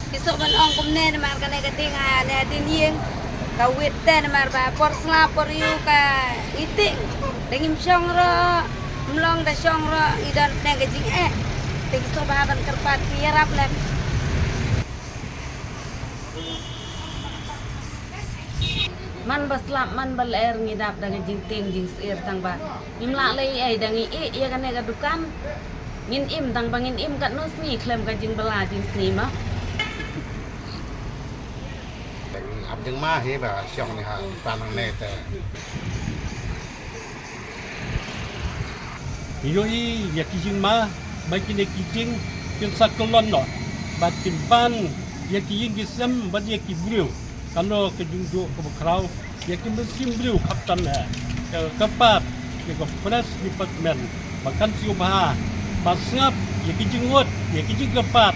Kisah man ong kumne na mar kanay kating na din yung kawit na mar ba por sla por yu ka iting dengim syong ro mlong da syong ro idan na gajing ting so ba ban kerpat kirap lem man baslap man baler ngidap dengan jing ting jing sir tang ba imla lei ai dangi ya kanay kadukan ngin im tang bangin im kat no sni klem ka jing bela jing sni ma áp những má hi bà xong này ha pan hàng này tệ Yoi yakijing ma bakin yakijing kin sakolon no bakin ban yakijing gisem bad yakibriu kalau kejungjo ke bekrau yakin besim briu kaptan kepat ke pres department bahkan siubah basngap yakijing ngot yakijing kepat